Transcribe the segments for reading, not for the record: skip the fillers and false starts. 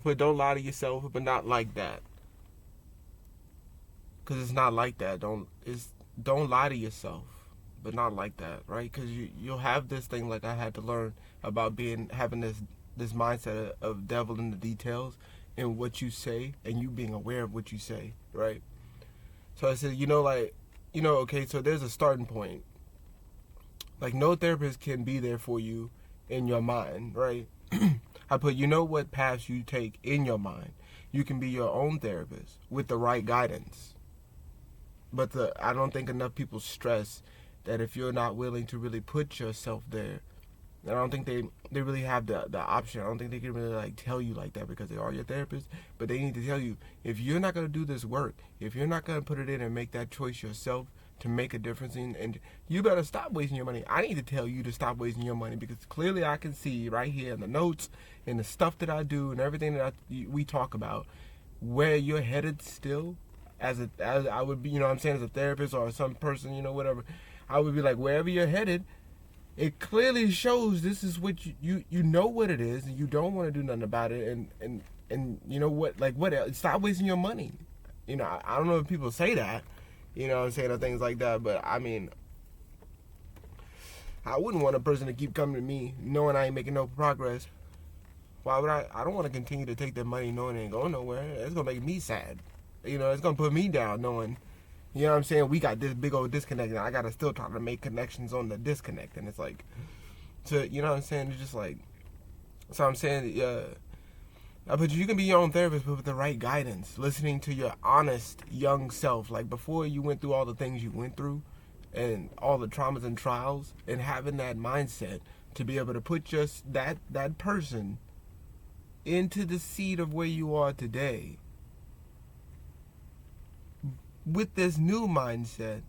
put don't lie to yourself, but not like that. Cause it's not like that. Don't lie to yourself, but not like that, right? Cause you'll have this thing like I had to learn about having this mindset of devil in the details and what you say and you being aware of what you say, right? So I said, okay, so there's a starting point. Like no therapist can be there for you in your mind, right? I put, what paths you take in your mind. You can be your own therapist with the right guidance. But I don't think enough people stress that if you're not willing to really put yourself there, I don't think they really have the option. I don't think they can really like tell you like that because they are your therapist. But they need to tell you, if you're not going to do this work, if you're not going to put it in and make that choice yourself to make a difference, and you better stop wasting your money. I need to tell you to stop wasting your money because clearly I can see right here in the notes and the stuff that I do and everything that we talk about where you're headed still. As I would be, I'm saying, as a therapist or some person, whatever, I would be like, wherever you're headed, it clearly shows this is what you know what it is, and you don't want to do nothing about it, and you know what, like what else? Stop wasting your money. I don't know if people say that, I'm saying, or things like that, but I mean, I wouldn't want a person to keep coming to me knowing I ain't making no progress. Why would I? I don't want to continue to take their money knowing it ain't going nowhere. It's gonna make me sad. It's gonna put me down knowing, what I'm saying, we got this big old disconnect and I gotta still try to make connections on the disconnect, and it's like, so what I'm saying, it's just like, so I'm saying, but you can be your own therapist, but with the right guidance, listening to your honest young self, like before you went through all the things you went through, and all the traumas and trials, and having that mindset to be able to put just that person into the seat of where you are today. With this new mindset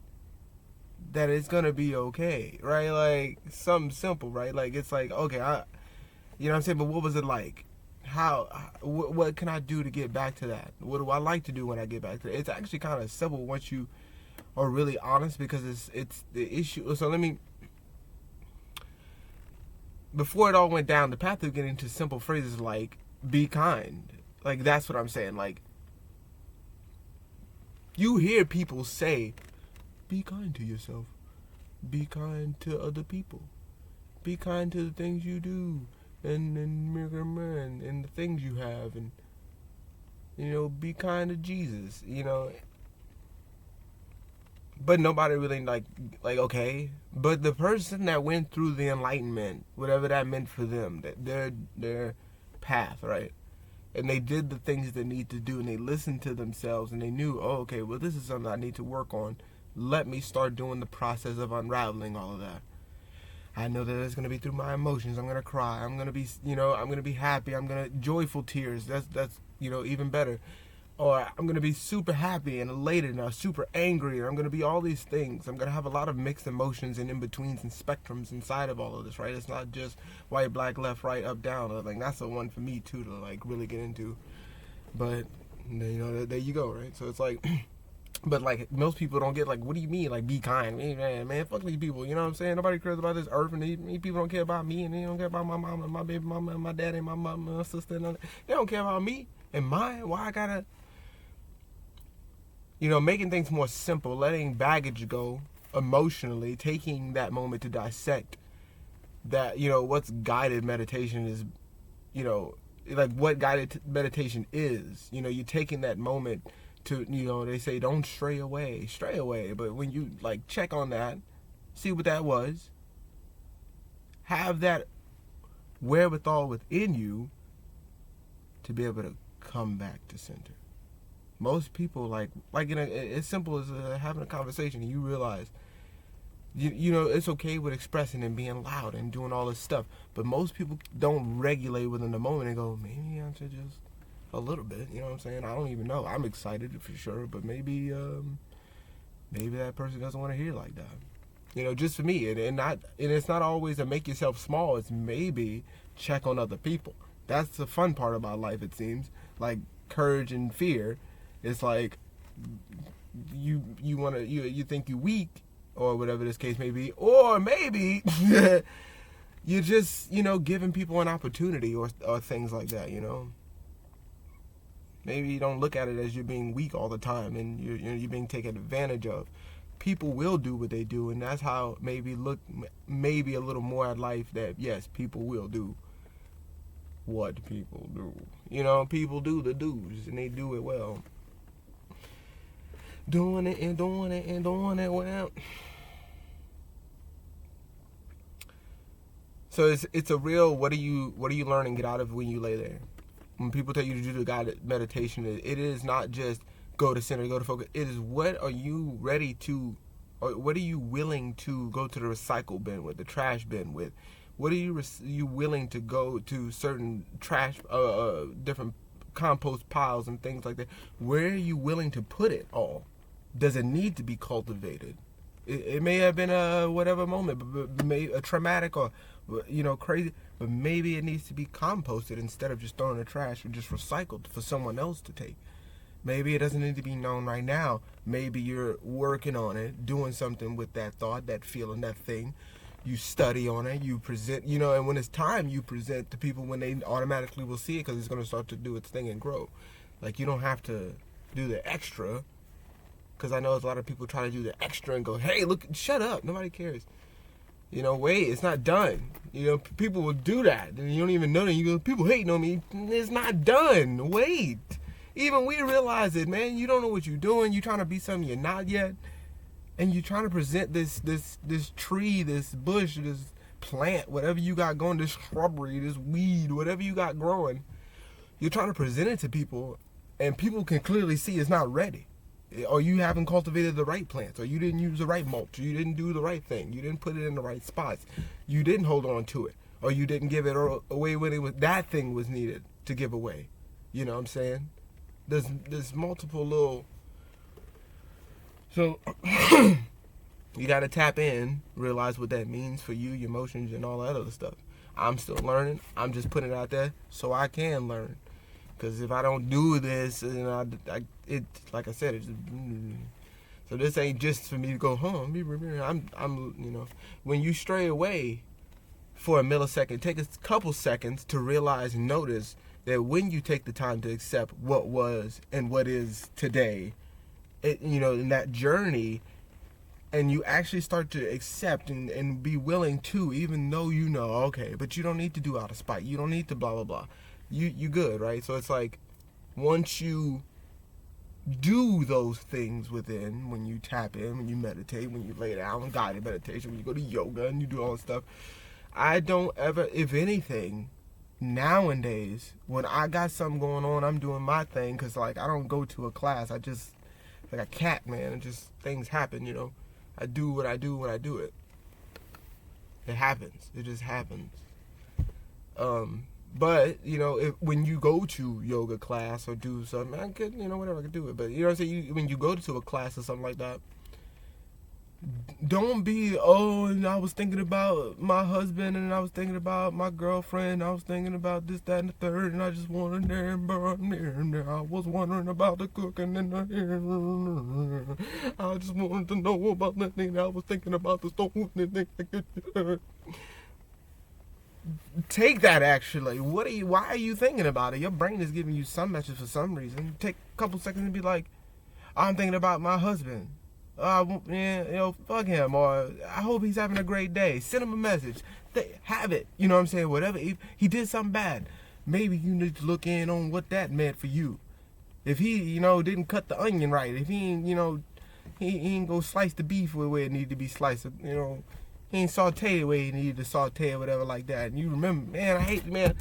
that it's gonna be okay, right? Like something simple, right? Like it's like, okay, what I'm saying, but what was it like? What can I do to get back to that? What do I like to do when I get back to it? It's actually kind of simple once you are really honest, because it's the issue. So before it all went down the path of getting to simple phrases like be kind, like that's what I'm saying, like. You hear people say, be kind to yourself. Be kind to other people. Be kind to the things you do. And the things you have. And, be kind to Jesus, But nobody really like, okay. But the person that went through the enlightenment, whatever that meant for them, that their path, right? And they did the things they need to do, and they listened to themselves, and they knew, oh, okay, well, this is something I need to work on. Let me start doing the process of unraveling all of that. I know that it's going to be through my emotions. I'm going to cry. I'm going to be, I'm going to be happy. I'm going to, joyful tears. That's even better. Or I'm going to be super happy and elated and super angry. Or I'm going to be all these things. I'm going to have a lot of mixed emotions and in-betweens and spectrums inside of all of this, right? It's not just white, black, left, right, up, down. Like, that's the one for me, too, to, like, really get into. But, there you go, right? So it's like, but, like, most people don't get, like, what do you mean? Like, be kind. Man, fuck these people. You know what I'm saying? Nobody cares about this earth, and these people don't care about me, and they don't care about my mom and my baby mama and my daddy and my mom and my sister. And they don't care about me and mine. Why I gotta... making things more simple, letting baggage go emotionally, taking that moment to dissect that, what's guided meditation is, like what guided meditation is. You're taking that moment to, they say don't stray away. But when you, like, check on that, see what that was, have that wherewithal within you to be able to come back to center. Most people, like as simple as having a conversation, and you realize, it's okay with expressing and being loud and doing all this stuff. But most people don't regulate within the moment and go, maybe I should just a little bit. You know what I'm saying? I don't even know. I'm excited for sure, but maybe that person doesn't want to hear like that. Just for me, and it's not always to make yourself small. It's maybe check on other people. That's the fun part about life. It seems like courage and fear. It's like you think you weak or whatever this case may be, or maybe you're just giving people an opportunity or things like that. Maybe you don't look at it as you're being weak all the time and you're being taken advantage of. People will do what they do, and that's how maybe look maybe a little more at life, that yes, people will do what people do. People do the do's, and they do it well. Doing it and doing it and doing it well. So it's a real, what do you learn and get out of when you lay there? When people tell you to do the guided meditation, it is not just go to center, go to focus. It is, what are you ready to, or what are you willing to go to the recycle bin with, the trash bin with? What are you willing to go to certain trash, different compost piles and things like that? Where are you willing to put it all? Does it need to be cultivated? It may have been a whatever moment, but a traumatic or crazy, but maybe it needs to be composted instead of just thrown in the trash or just recycled for someone else to take. Maybe it doesn't need to be known right now. Maybe you're working on it, doing something with that thought, that feeling, that thing. You study on it, you present, and when it's time, you present to people when they automatically will see it, because it's going to start to do its thing and grow. Like, you don't have to do the extra, because I know a lot of people try to do the extra and go, hey, look, shut up, nobody cares. Wait, it's not done. People will do that, and you don't even know that. You go, people hating on me. It's not done. Wait. Even we realize it, man. You don't know what you're doing. You're trying to be something you're not yet. And you're trying to present this tree, this bush, this plant, whatever you got going, this shrubbery, this weed, whatever you got growing. You're trying to present it to people, and people can clearly see it's not ready. Or you haven't cultivated the right plants, or you didn't use the right mulch, or you didn't do the right thing, you didn't put it in the right spots, you didn't hold on to it, or you didn't give it away when that thing was needed to give away. You know what I'm saying? There's multiple little. So you got to tap in, realize what that means for you, your emotions, and all that other stuff. I'm still learning. I'm just putting it out there so I can learn. Because if I don't do this, it like I said, so this ain't just for me to go home. I'm when you stray away for a millisecond, take a couple seconds to realize and notice that when you take the time to accept what was and what is today, in that journey, and you actually start to accept and be willing to, even though okay, but you don't need to do out of spite. You don't need to blah, blah, blah. You good, right? So it's like, once you do those things within, when you tap in, when you meditate, when you lay down, guided meditation, when you go to yoga and you do all this stuff, I don't ever, if anything, nowadays, when I got something going on, I'm doing my thing, because I don't go to a class. I just, like a cat, man, and just things happen, I do what I do when I do it. It happens. It just happens. But, when you go to yoga class or do something, I could, whatever, I could do it. But, what I'm saying? When you go to a class or something like that, don't be, and I was thinking about my husband, and I was thinking about my girlfriend, I was thinking about this, that, and the third, and I just wanted there and burn there, and there. I was wondering about the cooking and the hair. I just wanted to know about that thing. I was thinking about the stove and things. Take that, actually. Why are you thinking about it? Your brain is giving you some message for some reason. Take a couple seconds and be like, I'm thinking about my husband. Fuck him, or I hope he's having a great day. Send him a message. Have it. You know what I'm saying? Whatever. If he did something bad, maybe you need to look in on what that meant for you. If he, didn't cut the onion right, if he ain't, he ain't go slice the beef where it needed to be sliced, he ain't saute the way he needed to saute or whatever like that. And you remember, man, I hate, man.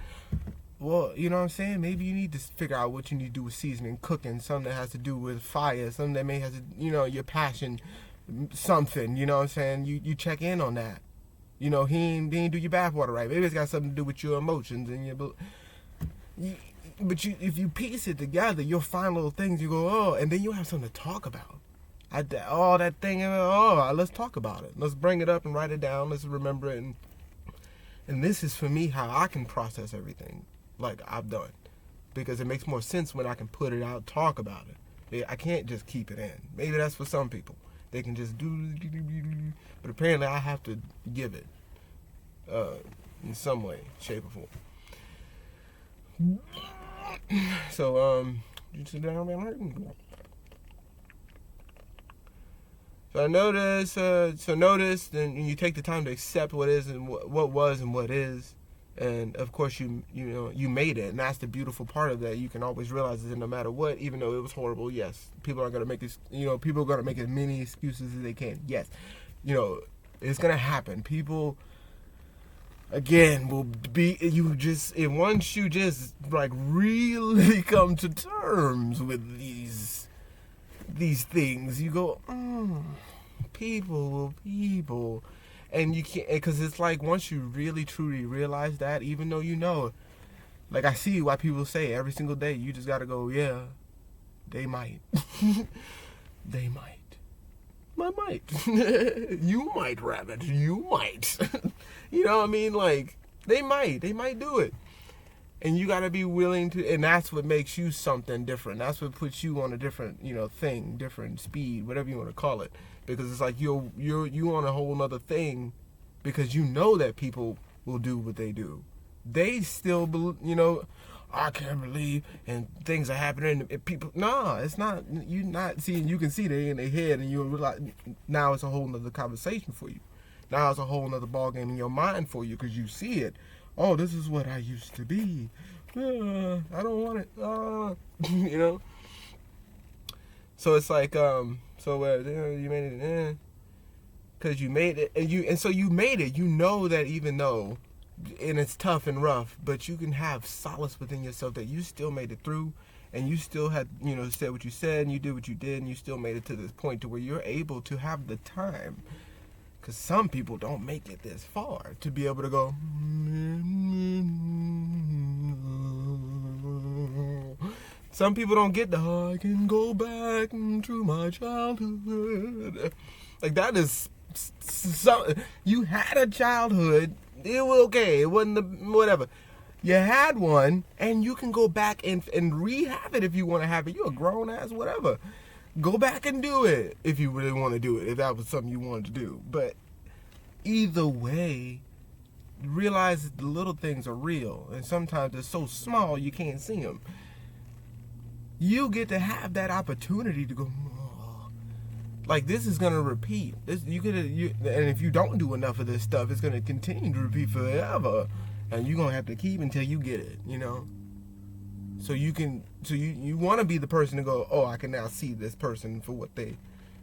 Well, you know what I'm saying? Maybe you need to figure out what you need to do with seasoning, cooking, something that has to do with fire, something that may have to, your passion, something, you know what I'm saying? You check in on that. He ain't do your bathwater right. Maybe it's got something to do with your emotions and but if you piece it together, you'll find little things you go, and then you'll have something to talk about. That thing, let's talk about it. Let's bring it up and write it down. Let's remember it. And this is, for me, how I can process everything like I've done. Because it makes more sense when I can put it out, talk about it. I can't just keep it in. Maybe that's for some people. They can just do, but apparently I have to give it in some way, shape, or form. So, You sit down and so notice, then you take the time to accept what is and what was and what is, and of course you made it, and that's the beautiful part of that. You can always realize that no matter what, even though it was horrible, yes, people are gonna make this, people are gonna make as many excuses as they can. Yes, it's gonna happen. People, again, will be once you just like really come to terms with these things, you go, people, and you can't, because it's like once you really truly realize that, even though like I see why people say every single day, you just gotta go, yeah, they might, they might, you might, rabbit, you might, you know what I mean? Like they might do it. And you got to be willing to, and that's what makes you something different. That's what puts you on a different, thing, different speed, whatever you want to call it. Because it's like you on a whole nother thing, because you know that people will do what they do. They still, I can't believe, and things are happening. And people, no, it's not. You not seeing. You can see they in their head, and you realize now it's a whole nother conversation for you. Now it's a whole nother ball game in your mind for you, because you see it. Oh, this is what I used to be. I don't want it. So it's like, you made it, because you made it, and so you made it. You know that even though, and it's tough and rough, but you can have solace within yourself that you still made it through, and you still had, said what you said, and you did what you did, and you still made it to this point to where you're able to have the time. Because some people don't make it this far to be able to go, some people don't get the, I can go back to my childhood. Like that is, you had a childhood, it was okay, it wasn't whatever. You had one, and you can go back and rehab it if you want to have it. You're a grown ass, whatever. Go back and do it if you really want to do it, if that was something you wanted to do. But either way, realize that the little things are real, and sometimes they're so small you can't see them. You get to have that opportunity to go, like this is gonna repeat. And if you don't do enough of this stuff, it's gonna continue to repeat forever, and you're gonna have to keep until you get it. So you want to be the person to go, oh, I can now see this person for what they,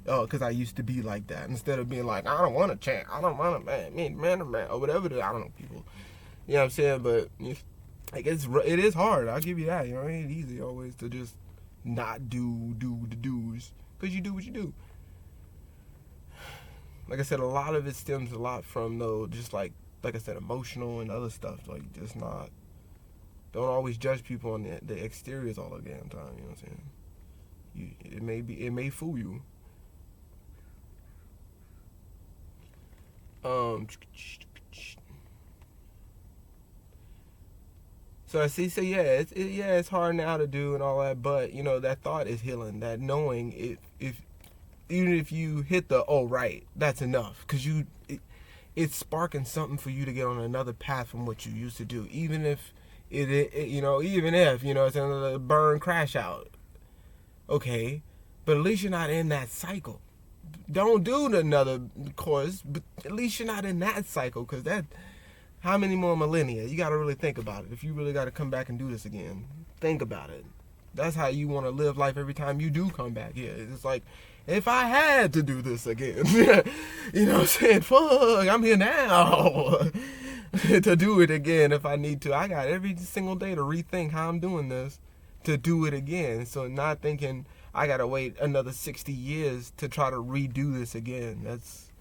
because I used to be like that. Instead of being like, I don't want to change, I don't want to, man, or whatever. I don't know, people. You know what I'm saying? But like it is hard. I'll give you that. It ain't easy always to just not do the do's, because you do what you do. Like I said, a lot of it stems a lot from just like I said, emotional and other stuff. Like just not. Don't always judge people on the exteriors all the damn time. You know what I'm saying? It may fool you. So I see. So yeah, it's hard now to do and all that, but that thought is healing. That knowing even if you hit the right, that's enough, because it's sparking something for you to get on another path from what you used to do, even if. Even if, it's another burn crash out. Okay. But at least you're not in that cycle. Don't do another course, but at least you're not in that cycle, because how many more millennia? You got to really think about it. If you really got to come back and do this again, think about it. That's how you want to live life every time you do come back here. It's like, if I had to do this again, you know what I'm saying? Fuck, I'm here now. To do it again if I need to. I got every single day to rethink how I'm doing this to do it again. So not thinking I gotta wait another 60 years to try to redo this again. That's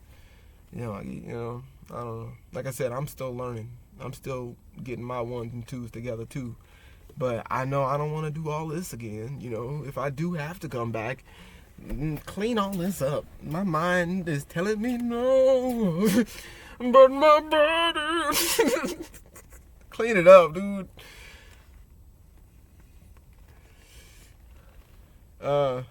I don't know. Like I said, I'm still learning. I'm still getting my ones and twos together too. But I know I don't want to do all this again. If I do have to come back, clean all this up. My mind is telling me no. But my body, clean it up, dude. So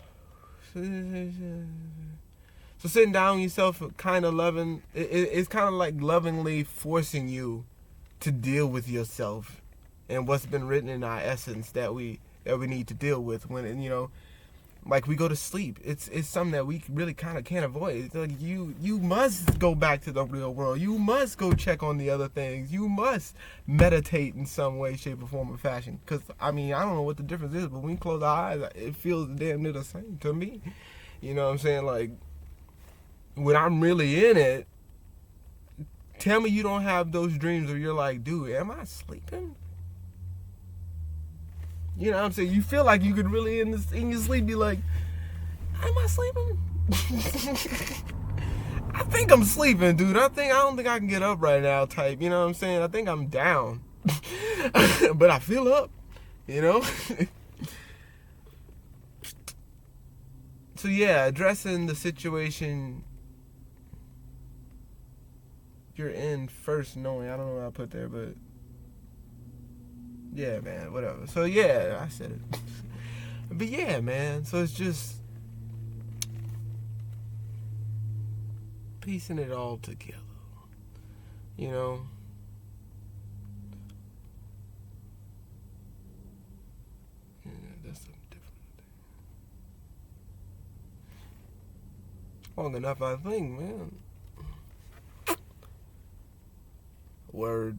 sitting down with yourself, kind of loving, it's kind of like lovingly forcing you to deal with yourself and what's been written in our essence, that we that we need to deal with when, you know, like we go to sleep. It's something that we really kind of can't avoid. It's like you must go back to the real world. You must go check on the other things. You must meditate in some way, shape, or form, or fashion. Because I mean, I don't know what the difference is, but when we close our eyes, it feels damn near the same to me. You know what I'm saying? Like when I'm really in it, tell me you don't have those dreams where you're like, dude, am I sleeping? You know what I'm saying? You feel like you could really in your sleep be like, am I sleeping? I think I'm sleeping, dude. I don't think I can get up right now type. You know what I'm saying? I think I'm down. But I feel up, you know? So yeah, addressing the situation you're in first, knowing, I don't know what I put there, but yeah, man, whatever. So yeah, I said it. But yeah, man, so it's just piecing it all together, you know? Yeah, that's something different. Long enough, I think, man. Word.